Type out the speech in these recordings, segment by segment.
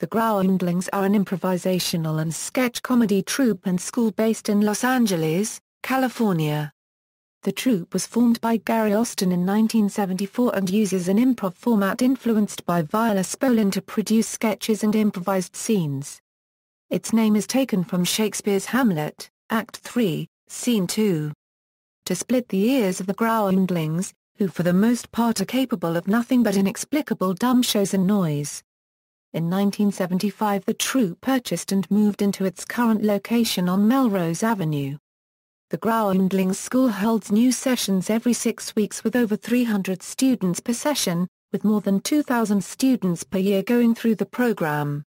The Groundlings are an improvisational and sketch comedy troupe and school based in Los Angeles, California. The troupe was formed by Gary Austin in 1974 and uses an improv format influenced by Viola Spolin to produce sketches and improvised scenes. Its name is taken from Shakespeare's Hamlet, Act 3, Scene 2. To split the ears of the Groundlings, who for the most part are capable of nothing but inexplicable dumbshows and noise. In 1975 the troupe purchased and moved into its current location on Melrose Avenue. The Groundlings School holds new sessions every 6 weeks with over 300 students per session, with more than 2,000 students per year going through the program.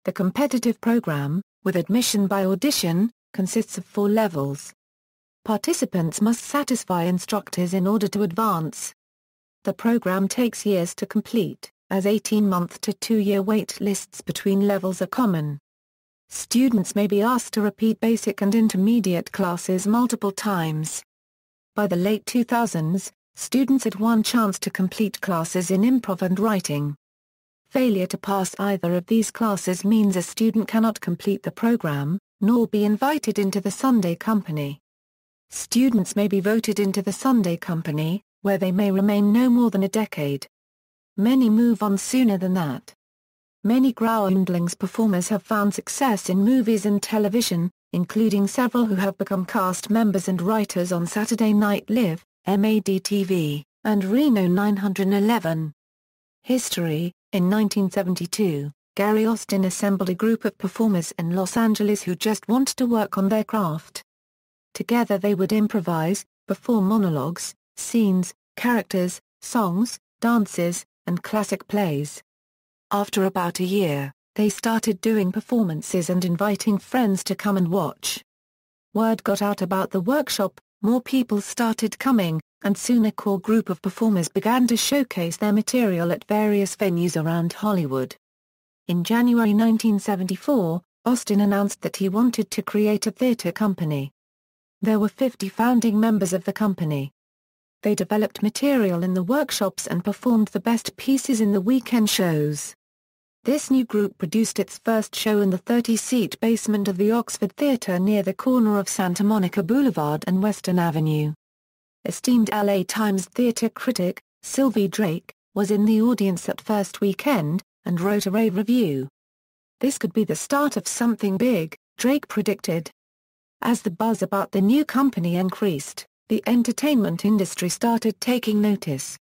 The competitive program, with admission by audition, consists of 4 levels. Participants must satisfy instructors in order to advance. The program takes years to complete, as 18-month to 2-year wait lists between levels are common. Students may be asked to repeat basic and intermediate classes multiple times. By the late 2000s, students had one chance to complete classes in improv and writing. Failure to pass either of these classes means a student cannot complete the program, nor be invited into the Sunday company. Students may be voted into the Sunday company, where they may remain no more than a decade. Many move on sooner than that. Many Groundlings performers have found success in movies and television, including several who have become cast members and writers on Saturday Night Live, MAD-TV, and Reno 911. History: in 1972, Gary Austin assembled a group of performers in Los Angeles who just wanted to work on their craft. Together they would improvise, perform monologues, scenes, characters, songs, dances, and classic plays. After about a year, they started doing performances and inviting friends to come and watch. Word got out about the workshop, more people started coming, and soon a core group of performers began to showcase their material at various venues around Hollywood. In January 1974, Austin announced that he wanted to create a theater company. There were 50 founding members of the company. They developed material in the workshops and performed the best pieces in the weekend shows. This new group produced its first show in the 30-seat basement of the Oxford Theatre near the corner of Santa Monica Boulevard and Western Avenue. Esteemed LA Times theater critic, Sylvie Drake, was in the audience that first weekend, and wrote a rave review. "This could be the start of something big," Drake predicted. As the buzz about the new company increased, the entertainment industry started taking notice.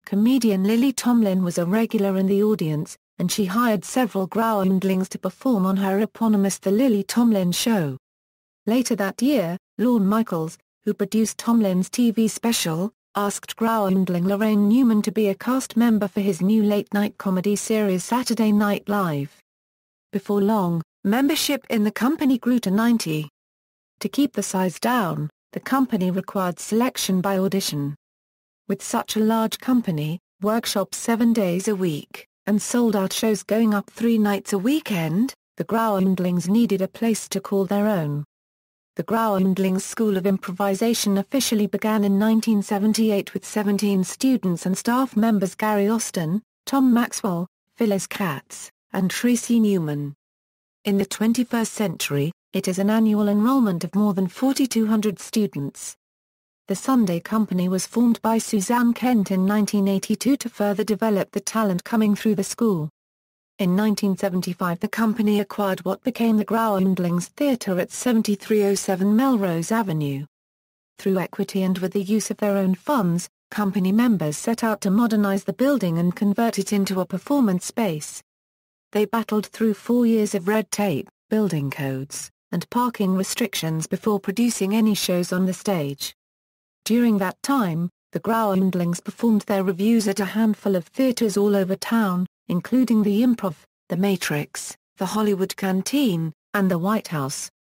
Comedian Lily Tomlin was a regular in the audience, and she hired several Groundlings to perform on her eponymous The Lily Tomlin Show. Later that year, Lorne Michaels, who produced Tomlin's TV special, asked Groundling Lorraine Newman to be a cast member for his new late-night comedy series Saturday Night Live. Before long, membership in the company grew to 90. To keep the size down, the company required selection by audition. With such a large company, workshops 7 days a week, and sold-out shows going up 3 nights a weekend, the Groundlings needed a place to call their own. The Groundlings School of Improvisation officially began in 1978 with 17 students and staff members Gary Austin, Tom Maxwell, Phyllis Katz, and Tracy Newman. In the 21st century, it is an annual enrollment of more than 4,200 students. The Sunday Company was formed by Suzanne Kent in 1982 to further develop the talent coming through the school. In 1975 the company acquired what became the Groundlings Theatre at 7307 Melrose Avenue. Through equity and with the use of their own funds, company members set out to modernize the building and convert it into a performance space. They battled through 4 years of red tape, building codes, and parking restrictions before producing any shows on the stage. During that time, the Groundlings performed their reviews at a handful of theaters all over town, including the Improv, the Matrix, the Hollywood Canteen, and the White House.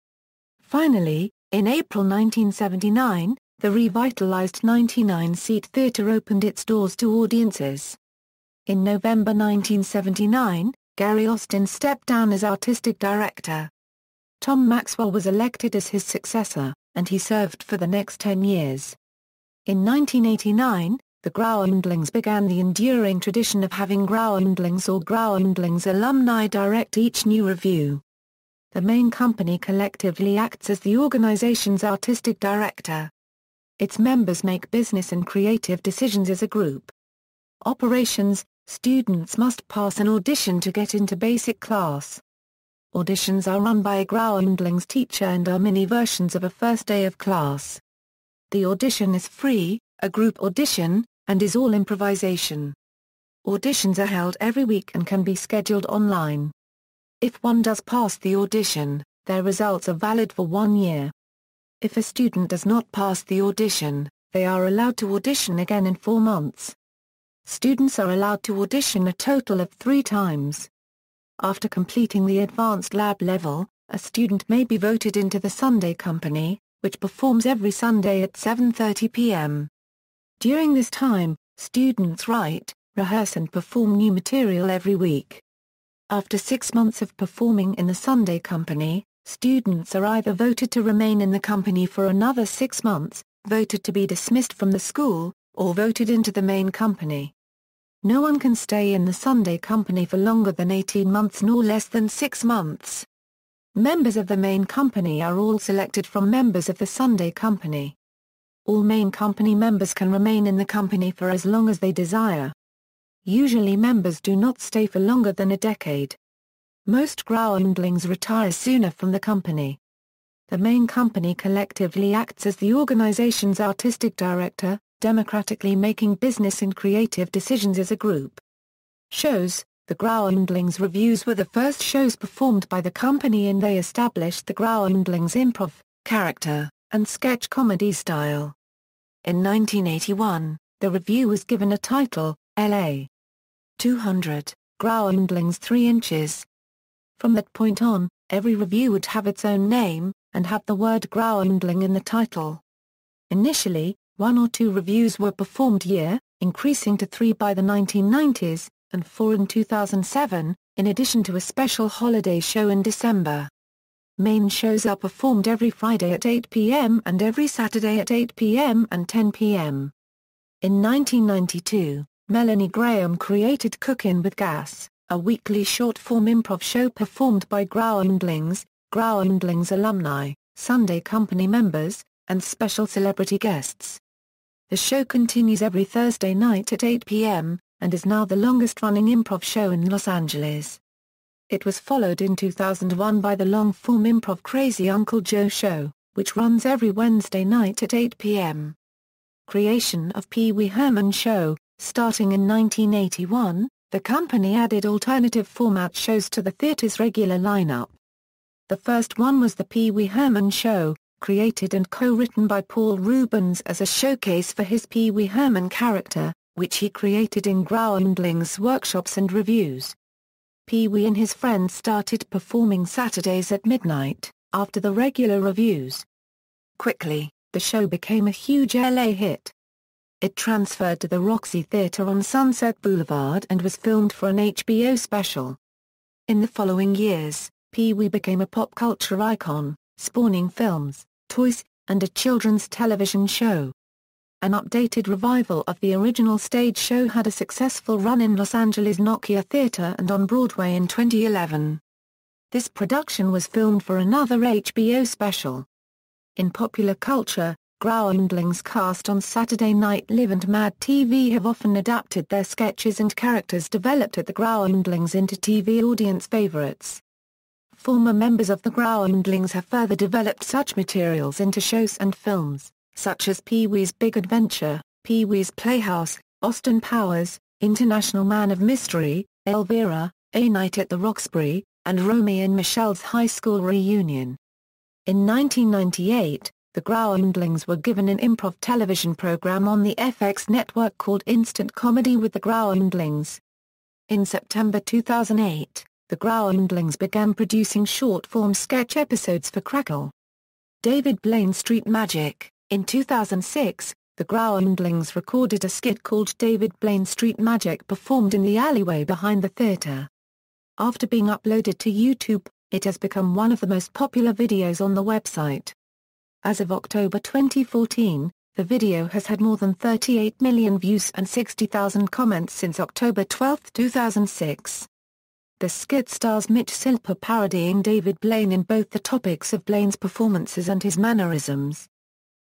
Finally, in April 1979, the revitalized 99-seat theater opened its doors to audiences. In November 1979, Gary Austin stepped down as artistic director. Tom Maxwell was elected as his successor, and he served for the next 10 years. In 1989, the Groundlings began the enduring tradition of having Groundlings or Groundlings alumni direct each new revue. The main company collectively acts as the organization's artistic director. Its members make business and creative decisions as a group. Operations: students must pass an audition to get into basic class. Auditions are run by a Groundlings teacher and are mini versions of a first day of class. The audition is free, a group audition, and is all improvisation. Auditions are held every week and can be scheduled online. If one does pass the audition, their results are valid for 1 year. If a student does not pass the audition, they are allowed to audition again in 4 months. Students are allowed to audition a total of 3 times. After completing the advanced lab level, a student may be voted into the Sunday company, which performs every Sunday at 7:30 p.m. During this time, students write, rehearse and perform new material every week. After 6 months of performing in the Sunday company, students are either voted to remain in the company for another 6 months, voted to be dismissed from the school, or voted into the main company. No one can stay in the Sunday company for longer than 18 months nor less than 6 months. Members of the main company are all selected from members of the Sunday company. All main company members can remain in the company for as long as they desire. Usually members do not stay for longer than a decade. Most Groundlings retire sooner from the company. The main company collectively acts as the organization's artistic director, democratically making business and creative decisions as a group. Shows: the Groundlings revues were the first shows performed by the company and they established the Groundlings improv, character, and sketch comedy style. In 1981, the revue was given a title, L.A. 200, Groundlings 3 inches. From that point on, every revue would have its own name, and have the word Groundling in the title. Initially, 1 or 2 revues were performed year, increasing to 3 by the 1990s, and 4 in 2007, in addition to a special holiday show in December. Main shows are performed every Friday at 8 p.m. and every Saturday at 8 p.m. and 10 p.m. In 1992, Melanie Graham created Cookin' with Gas, a weekly short-form improv show performed by Groundlings, Groundlings alumni, Sunday company members, and special celebrity guests. The show continues every Thursday night at 8 p.m., and is now the longest-running improv show in Los Angeles. It was followed in 2001 by the long-form improv Crazy Uncle Joe show, which runs every Wednesday night at 8 p.m. Creation of Pee Wee Herman Show. Starting in 1981, the company added alternative format shows to the theater's regular lineup. The first one was the Pee Wee Herman Show, created and co-written by Paul Reubens as a showcase for his Pee Wee Herman character, which he created in Groundlings workshops and reviews. Pee Wee and his friends started performing Saturdays at midnight, after the regular reviews. Quickly, the show became a huge LA hit. It transferred to the Roxy Theater on Sunset Boulevard and was filmed for an HBO special. In the following years, Pee Wee became a pop culture icon, spawning films, toys, and a children's television show. An updated revival of the original stage show had a successful run in Los Angeles' Nokia Theater and on Broadway in 2011. This production was filmed for another HBO special. In popular culture, Groundlings cast on Saturday Night Live and Mad TV have often adapted their sketches and characters developed at the Groundlings into TV audience favorites. Former members of the Groundlings have further developed such materials into shows and films, such as Pee Wee's Big Adventure, Pee Wee's Playhouse, Austin Powers, International Man of Mystery, Elvira, A Night at the Roxbury, and Romy and Michelle's High School Reunion. In 1998, the Groundlings were given an improv television program on the FX network called Instant Comedy with the Groundlings. In September 2008, the Groundlings began producing short-form sketch episodes for Crackle. David Blaine Street Magic. In 2006, the Groundlings recorded a skit called David Blaine Street Magic performed in the alleyway behind the theater. After being uploaded to YouTube, it has become one of the most popular videos on the website. As of October 2014, The video has had more than 38 million views and 60,000 comments since October 12, 2006. The skit stars Mitch Silper parodying David Blaine in both the topics of Blaine's performances and his mannerisms.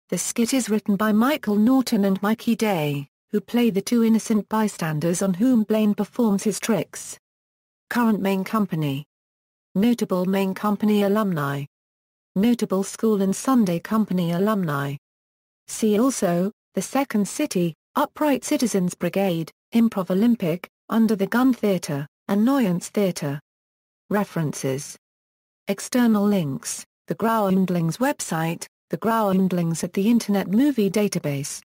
The skit is written by Michael Norton and Mikey Day, who play the two innocent bystanders on whom Blaine performs his tricks. Current main company. Notable main company alumni. Notable school and Sunday company alumni. See also, The Second City, Upright Citizens Brigade, Improv Olympic, Under the Gun Theatre, Annoyance Theatre. References. External links, The Groundlings website, The Groundlings at the Internet Movie Database.